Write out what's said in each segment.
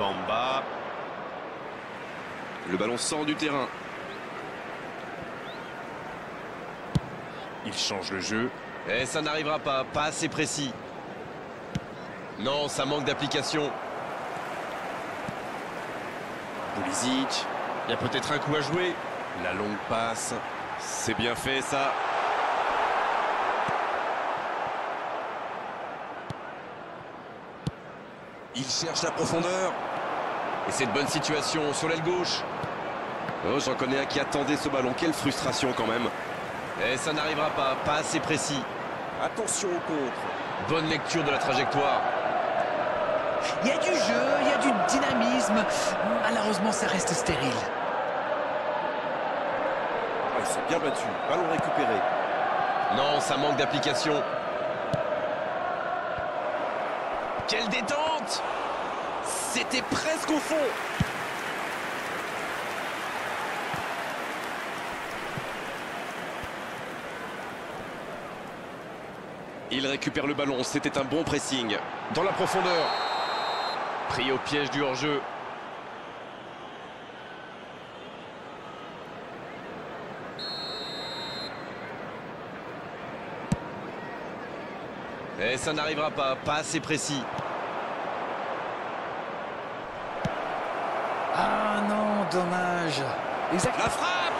Bamba. Le ballon sort du terrain. Il change le jeu. Et ça n'arrivera pas, pas assez précis. Non, ça manque d'application. Pulisic. Il y a peut-être un coup à jouer. La longue passe. C'est bien fait, ça. Il cherche la profondeur. Et c'est une bonne situation sur l'aile gauche. Oh, j'en connais un qui attendait ce ballon. Quelle frustration quand même. Et ça n'arrivera pas, pas assez précis. Attention au contre. Bonne lecture de la trajectoire. Il y a du jeu, il y a du dynamisme. Malheureusement, ça reste stérile. Il s'est bien battu. Ballon récupéré. Non, ça manque d'application. Quelle détente! C'était presque au fond. Il récupère le ballon, c'était un bon pressing. Dans la profondeur. Pris au piège du hors-jeu. Et ça n'arrivera pas, pas assez précis. Ah non, dommage. La frappe!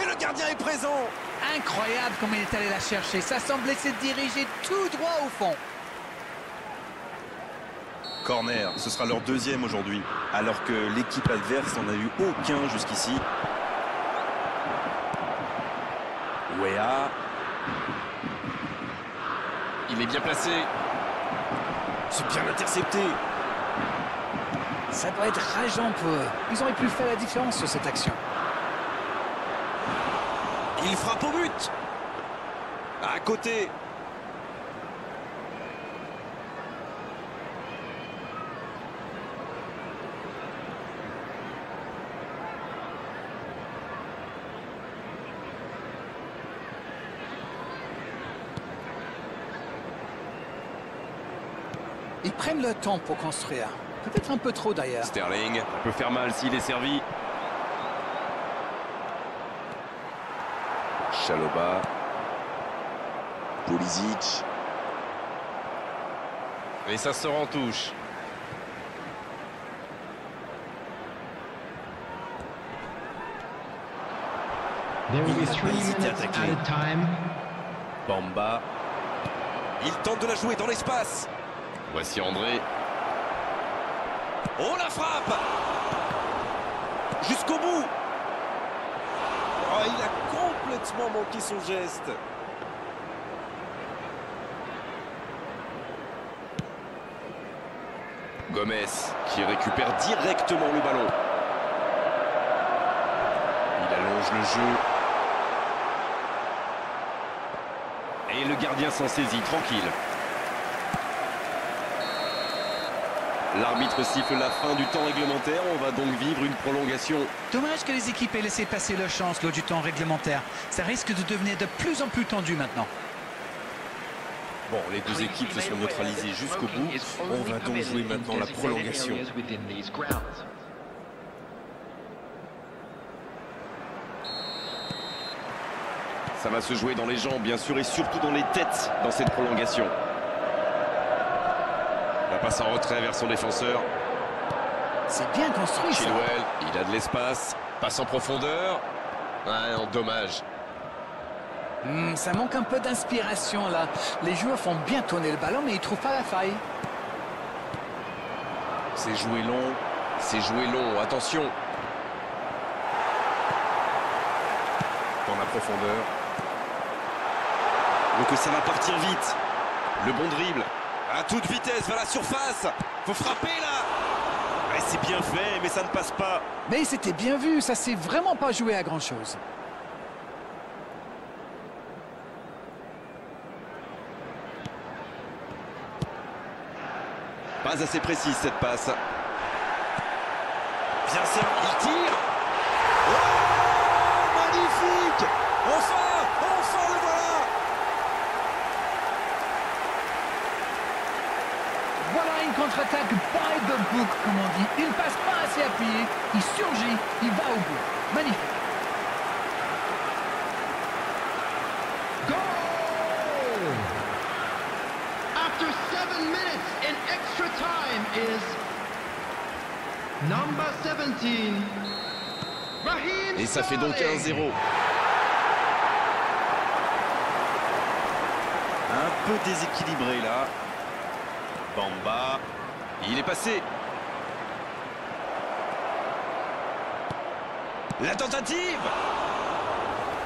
Et le gardien est présent! Incroyable comme il est allé la chercher. Ça semblait se diriger tout droit au fond. Corner, ce sera leur deuxième aujourd'hui, alors que l'équipe adverse n'en a eu aucun jusqu'ici. Wea. Il est bien placé. C'est bien intercepté. Ça doit être rageant pour eux. Ils auraient pu faire la différence sur cette action. Il frappe au but. À côté. Ils prennent le temps pour construire. Peut-être un peu trop d'ailleurs. Sterling peut faire mal s'il est servi. Chalobah. Pulisic. Et ça sort en touche. There will be Il a 3 pas hésité à minutes tacler. added time. Bamba. Il tente de la jouer dans l'espace. Voici André. Oh, la frappe! Jusqu'au bout. Oh, il a complètement manqué son geste. Gomez qui récupère directement le ballon. Il allonge le jeu. Et le gardien s'en saisit, tranquille. L'arbitre siffle la fin du temps réglementaire. On va donc vivre une prolongation. Dommage que les équipes aient laissé passer leur chance lors du temps réglementaire. Ça risque de devenir de plus en plus tendu maintenant. Bon, les deux équipes se sont neutralisées jusqu'au bout. On va donc jouer maintenant la prolongation. Ça va se jouer dans les jambes, bien sûr, et surtout dans les têtes dans cette prolongation. La passe en retrait vers son défenseur. C'est bien construit, ça. Chilwell, il a de l'espace. Passe en profondeur. Ah non, dommage. Ça manque un peu d'inspiration, là. Les joueurs font bien tourner le ballon, mais ils trouvent pas la faille. C'est joué long. C'est joué long. Attention. Dans la profondeur. Donc ça va partir vite. Le bon dribble. À toute vitesse vers la surface. Faut frapper là. Ouais, c'est bien fait, mais ça ne passe pas. Mais c'était bien vu, ça s'est vraiment pas joué à grand-chose. Pas assez précise cette passe. Bien servi, il tire. Oh, magnifique. Enfin le voilà. Voilà une une contre-attaque by the book, comme on dit. Il ne passe pas assez appuyé, il surgit, il va au bout. Magnifique. Goal! After 7 minutes in extra time is number 17, Raheem Et ça fait donc Sterling. 1-0. Un peu déséquilibré là. Bamba. Il est passé. La tentative.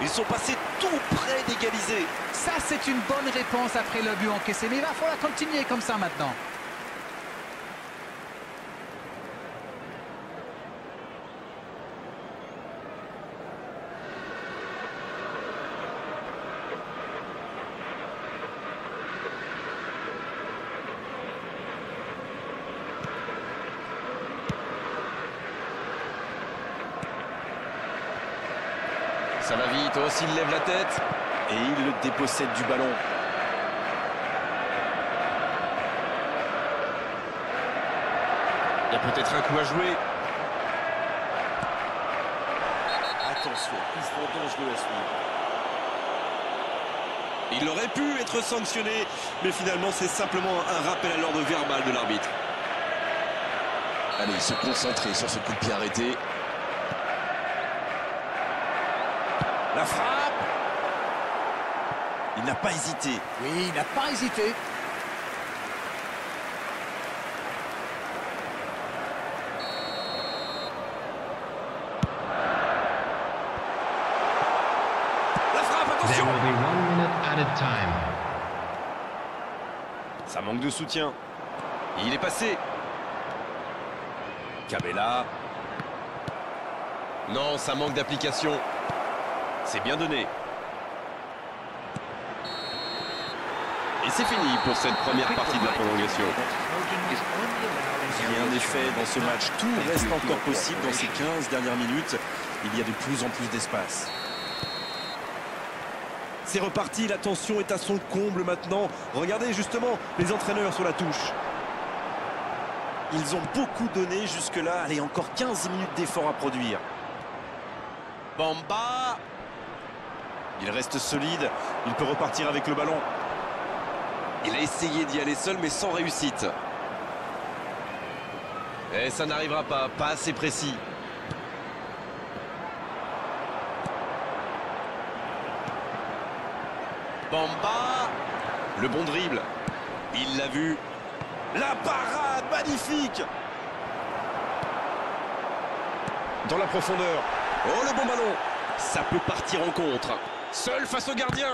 Ils sont passés tout près d'égaliser. Ça, c'est une bonne réponse après le but encaissé. Mais il va falloir continuer comme ça maintenant. Ça va vite. Oh, s'il lève la tête. Et il le dépossède du ballon. Il y a peut-être un coup à jouer. Attention, coup franc dangereux à suivre. Il aurait pu être sanctionné, mais finalement c'est simplement un rappel à l'ordre verbal de l'arbitre. Allez, se concentrer sur ce coup de pied arrêté. La frappe. Il n'a pas hésité. Oui, il n'a pas hésité. La frappe, There attention. will be 1 minute added time. Ça manque de soutien. Il est passé. Cabella. Non, ça manque d'application. C'est bien donné. Et c'est fini pour cette première partie de la prolongation. Rien n'est fait dans ce match. Tout reste encore possible dans ces 15 dernières minutes. Il y a de plus en plus d'espace. C'est reparti, la tension est à son comble maintenant. Regardez justement les entraîneurs sur la touche. Ils ont beaucoup donné jusque-là. Allez, encore 15 minutes d'effort à produire. Bamba. Il reste solide. Il peut repartir avec le ballon. Il a essayé d'y aller seul, mais sans réussite. Et ça n'arrivera pas, pas assez précis. Bamba. Le bon dribble. Il l'a vu. La parade magnifique. Dans la profondeur. Oh, le bon ballon. Ça peut partir en contre. Seul face au gardien.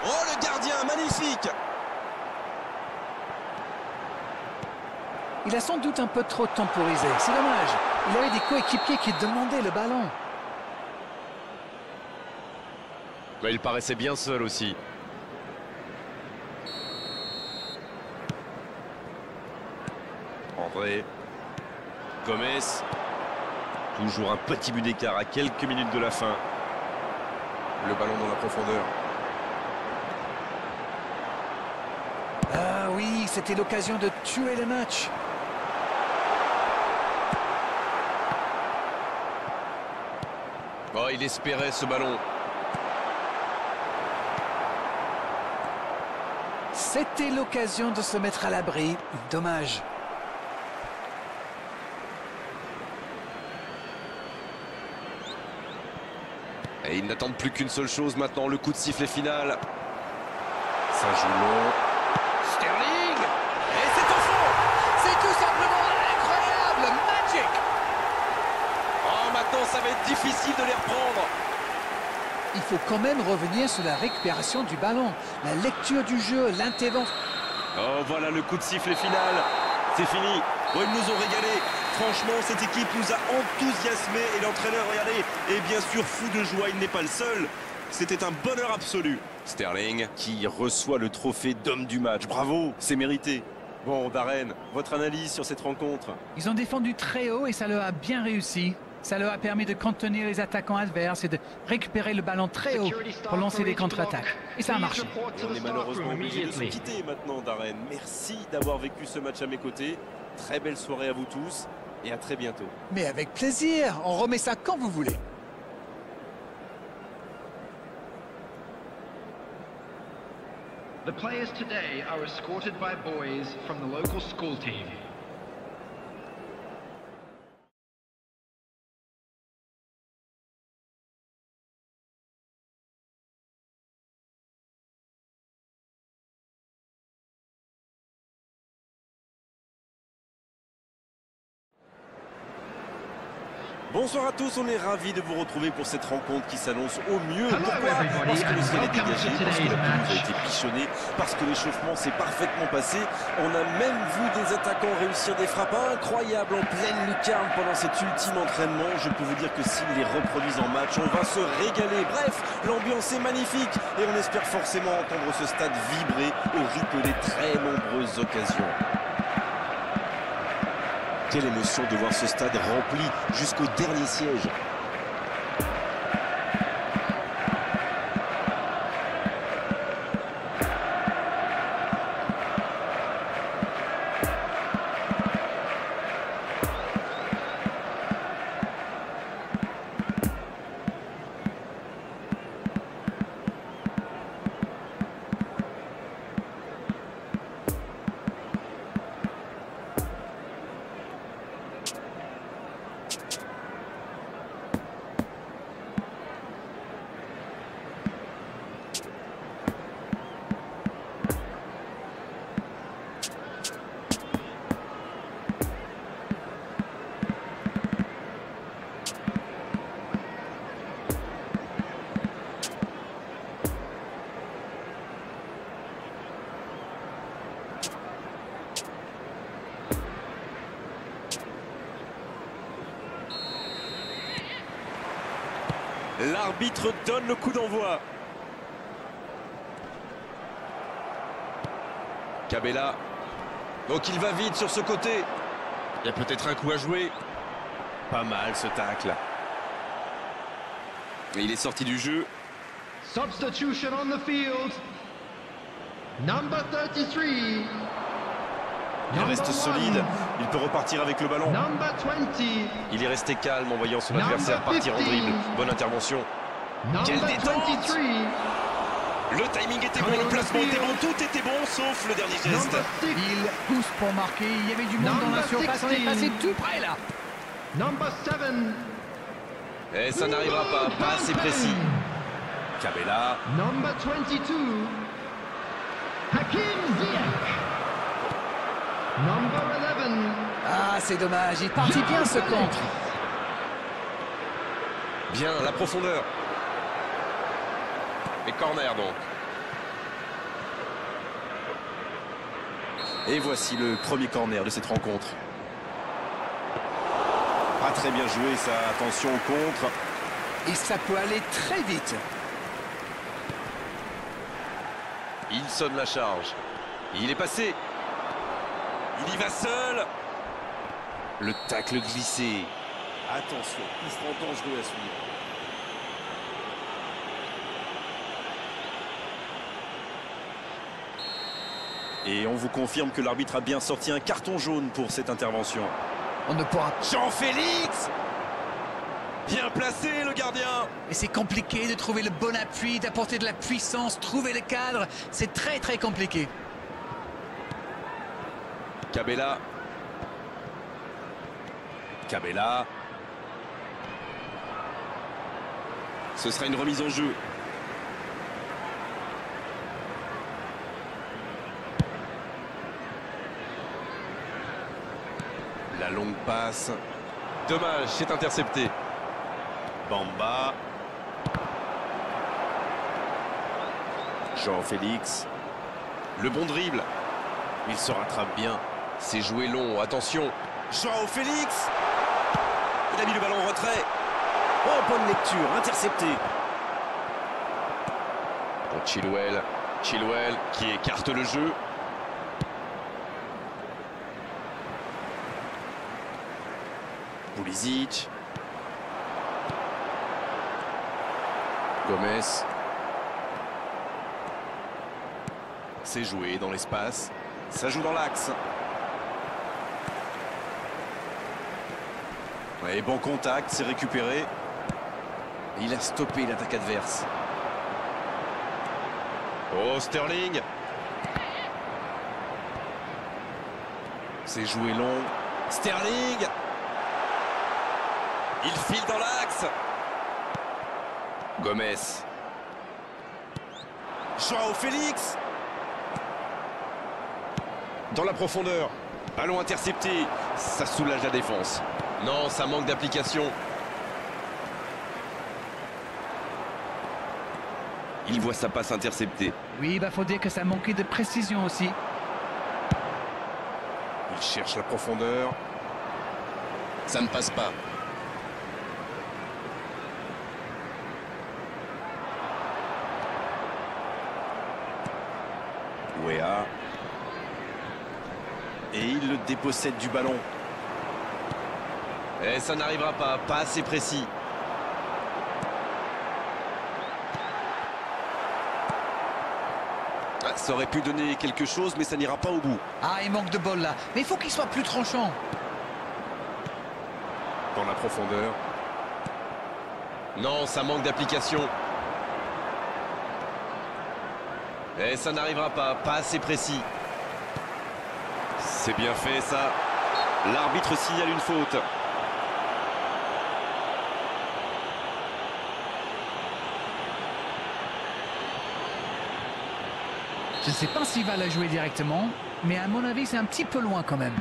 Oh, le gardien, magnifique. Il a sans doute un peu trop temporisé. C'est dommage. Il avait des coéquipiers qui demandaient le ballon. Mais il paraissait bien seul aussi. André. Gomez. Toujours un petit but d'écart à quelques minutes de la fin. Le ballon dans la profondeur. Ah oui, c'était l'occasion de tuer le match. Oh, il espérait ce ballon. C'était l'occasion de se mettre à l'abri. Dommage. Et ils n'attendent plus qu'une seule chose maintenant, le coup de sifflet final. Ça joue long. Sterling. Et c'est au fond. C'est tout simplement incroyable. Magic. Oh, maintenant ça va être difficile de les reprendre. Il faut quand même revenir sur la récupération du ballon. La lecture du jeu, l'intervention. Oh, voilà le coup de sifflet final. C'est fini. Oh, ils nous ont régalé. Franchement, cette équipe nous a enthousiasmés. Et l'entraîneur, regardez, est bien sûr fou de joie. Il n'est pas le seul. C'était un bonheur absolu. Sterling. Qui reçoit le trophée d'homme du match. Bravo, c'est mérité. Bon, Darren, votre analyse sur cette rencontre? Ils ont défendu très haut et ça leur a bien réussi. Ça leur a permis de contenir les attaquants adverses et de récupérer le ballon très haut pour lancer des contre-attaques. Et ça a marché. Et on est malheureusement obligé de se quitter maintenant, Darren. Merci d'avoir vécu ce match à mes côtés. Très belle soirée à vous tous et à très bientôt. Mais avec plaisir, on remet ça quand vous voulez. The players today are escorted by boys from the local school team. Bonsoir à tous, on est ravis de vous retrouver pour cette rencontre qui s'annonce au mieux. Hello Pourquoi? everybody, Parce que le and ciel est welcome dégagé, to parce que la today's pelouse a match. été pichonnée, parce que l'échauffement s'est parfaitement passé. On a même vu des attaquants réussir des frappes incroyables en pleine lucarne pendant cet ultime entraînement. Je peux vous dire que s'ils les reproduisent en match, on va se régaler. Bref, l'ambiance est magnifique et on espère forcément entendre ce stade vibrer au rythme des très nombreuses occasions. Quelle émotion de voir ce stade rempli jusqu'au dernier siège. L'arbitre donne le coup d'envoi. Cabella. Donc il va vite sur ce côté. Il y a peut-être un coup à jouer. Pas mal ce tacle. Et il est sorti du jeu. Substitution on the field. Number 33. Il reste solide. Il peut repartir avec le ballon. Number 20. Il est resté calme en voyant son adversaire partir en dribble. Bonne intervention. Quelle Number détente! 23. Le timing était bon, le placement était bon, tout était bon, sauf le dernier geste. Number 6. Il pousse pour marquer, il y avait du monde dans la surface, on est passé tout près là. Number 7. Et ça n'arrivera pas, pas assez précis. Cabella. Number 22. Hakim Ziyech. Number 11. Ah, c'est dommage, il partit bien ce contre. Bien, la profondeur. Et corner donc. Et voici le premier corner de cette rencontre. Pas très bien joué ça, attention au contre. Et ça peut aller très vite. Il sonne la charge. Il est passé. Il y va seul. Le tacle glissé. Attention, coup franc dangereux à suivre. Et on vous confirme que l'arbitre a bien sorti un carton jaune pour cette intervention. On ne pourra pas. Jean-Félix! Bien placé le gardien. Et c'est compliqué de trouver le bon appui, d'apporter de la puissance, trouver le cadre. C'est très très compliqué. Cabella. Cabella. Ce sera une remise en jeu. La longue passe. Dommage, c'est intercepté. Bamba. Jean-Félix. Le bon dribble. Il se rattrape bien. C'est joué long, attention. Jean-Félix. Il a mis le ballon en retrait. Oh, bonne lecture, intercepté. Pour Chilwell. Chilwell qui écarte le jeu. Pulisic. Gomez. C'est joué dans l'espace. Ça joue dans l'axe. Ouais, bon contact, c'est récupéré. Il a stoppé l'attaque adverse. Oh, Sterling. C'est joué long. Sterling. Il file dans l'axe. Gomez. Joao Félix. Dans la profondeur. Ballon intercepté. Ça soulage la défense. Non, ça manque d'application. Il voit sa passe interceptée. Oui, il faut dire que ça manquait de précision aussi. Il cherche la profondeur. Ça ne passe pas. Ouéa. Et il le dépossède du ballon. Et ça n'arrivera pas assez précis. Ça aurait pu donner quelque chose, mais ça n'ira pas au bout. Ah, il manque de bol là. Mais il faut qu'il soit plus tranchant. Dans la profondeur. Non, ça manque d'application. Et ça n'arrivera pas assez précis. C'est bien fait ça. L'arbitre signale une faute. Je ne sais pas s'il va la jouer directement, mais à mon avis, c'est un petit peu loin quand même.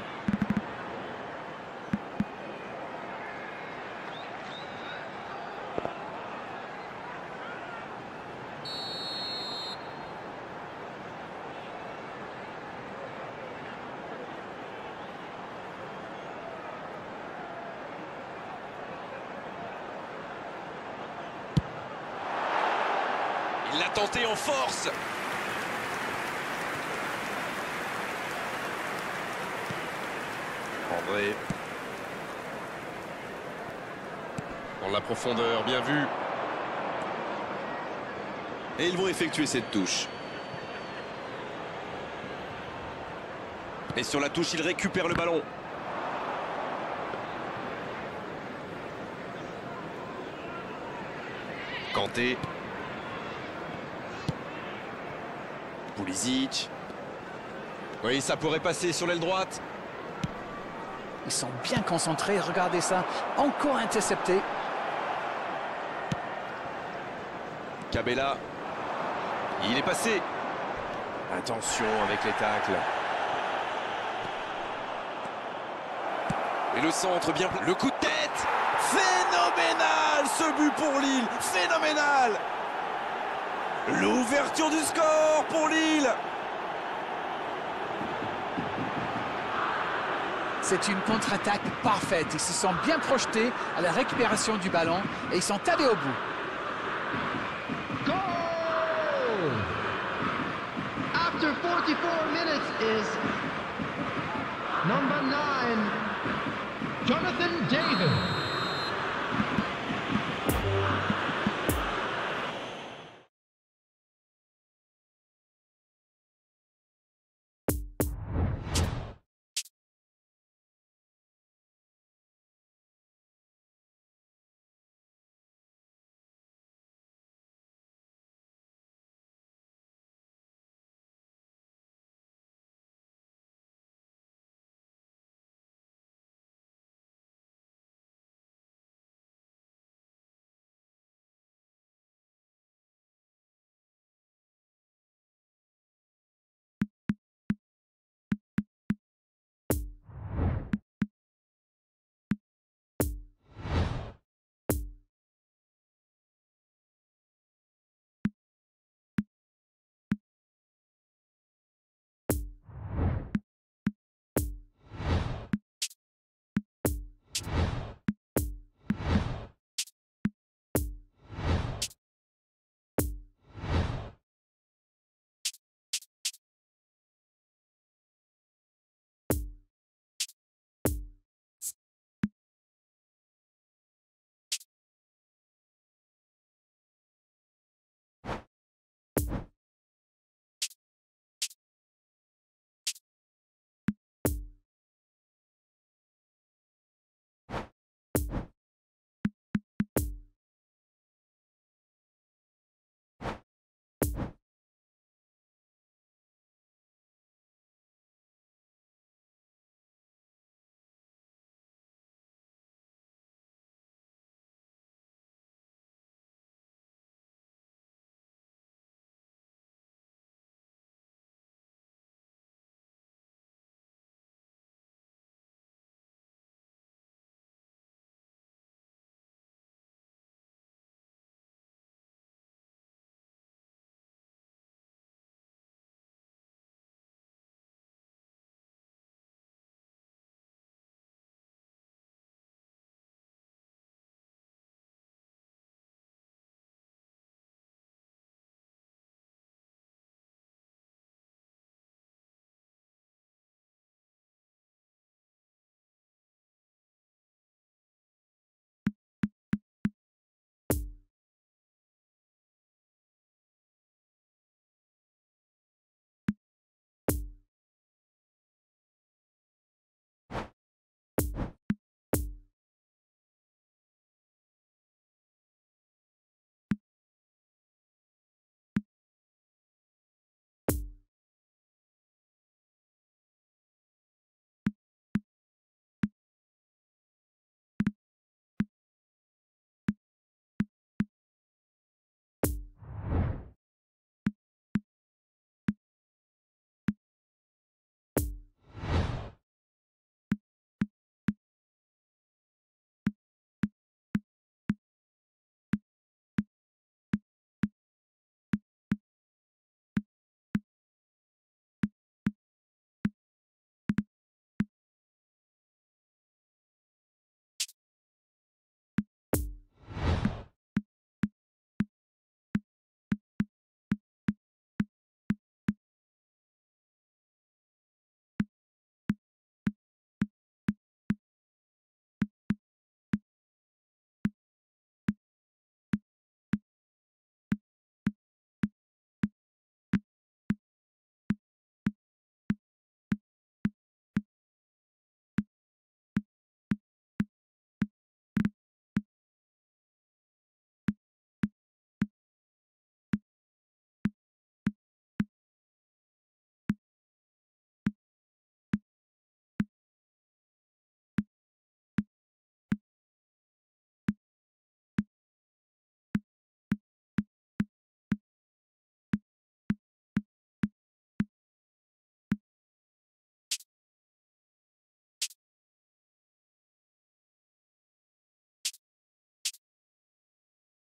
Il l'a tenté en force. André. Dans la profondeur, bien vu. Et ils vont effectuer cette touche. Et sur la touche, il récupère le ballon. Kanté. Pulisic. Oui, ça pourrait passer sur l'aile droite. Ils sont bien concentrés, regardez ça. Encore intercepté. Cabella. Il est passé. Attention avec les tacles. Et le centre bien... Le coup de tête. Phénoménal ce but pour Lille. Phénoménal. L'ouverture du score pour Lille. C'est une contre-attaque parfaite. Ils se sont bien projetés à la récupération du ballon et ils sont allés au bout. Goal! After 44 minutes is number 9, Jonathan David.